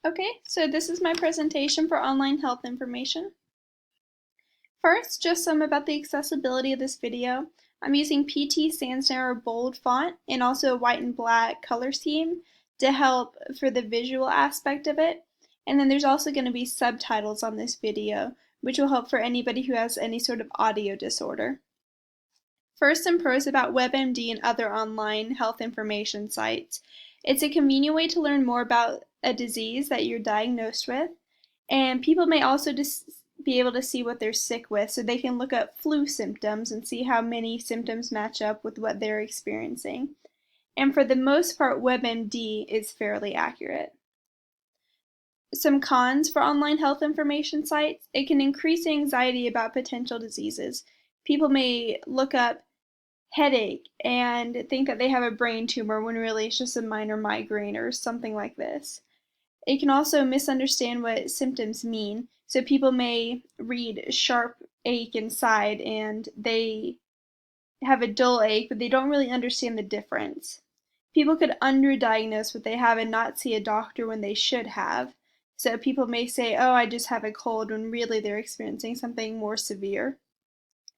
Okay, so this is my presentation for online health information. First, just some about the accessibility of this video. I'm using PT Sans Narrow bold font and also a white and black color scheme to help for the visual aspect of it. And then there's also going to be subtitles on this video, which will help for anybody who has any sort of audio disorder. First, some pros about WebMD and other online health information sites. It's a convenient way to learn more about a disease that you're diagnosed with, and people may also just be able to see what they're sick with, so they can look up flu symptoms and see how many symptoms match up with what they're experiencing. And for the most part, WebMD is fairly accurate. Some cons for online health information sites: it can increase anxiety about potential diseases. People may look up headache and think that they have a brain tumor when really it's just a minor migraine or something like this. It can also misunderstand what symptoms mean. So people may read sharp ache inside and they have a dull ache, but they don't really understand the difference. People could underdiagnose what they have and not see a doctor when they should have. So people may say, oh, I just have a cold, when really they're experiencing something more severe.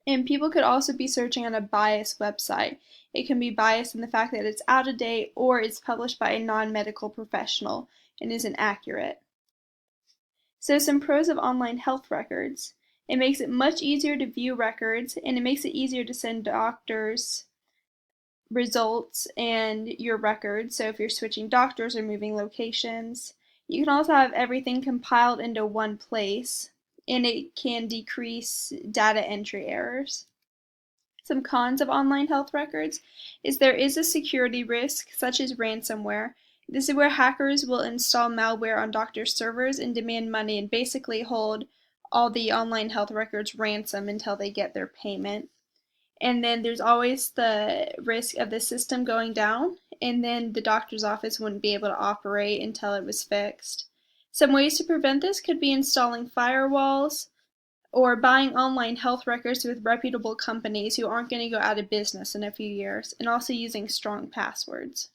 And people could also be searching on a biased website. It can be biased in the fact that it's out of date or it's published by a non-medical professional and isn't accurate. So some pros of online health records: it makes it much easier to view records, and it makes it easier to send doctors results and your records. So if you're switching doctors or moving locations, you can also have everything compiled into one place, and it can decrease data entry errors. Some cons of online health records is there is a security risk, such as ransomware. This is where hackers will install malware on doctors' servers and demand money and basically hold all the online health records ransom until they get their payment. And then there's always the risk of the system going down, and then the doctor's office wouldn't be able to operate until it was fixed. Some ways to prevent this could be installing firewalls or buying online health records with reputable companies who aren't going to go out of business in a few years, and also using strong passwords.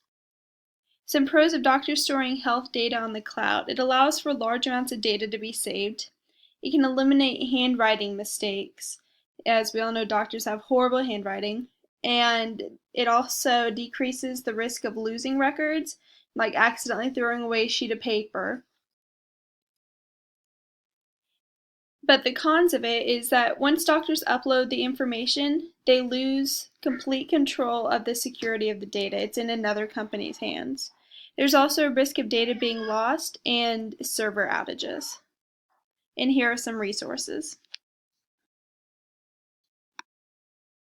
Some pros of doctors storing health data on the cloud: it allows for large amounts of data to be saved. It can eliminate handwriting mistakes. As we all know, doctors have horrible handwriting. And it also decreases the risk of losing records, like accidentally throwing away a sheet of paper. But the cons of it is that once doctors upload the information, they lose complete control of the security of the data. It's in another company's hands. There's also a risk of data being lost and server outages. And here are some resources.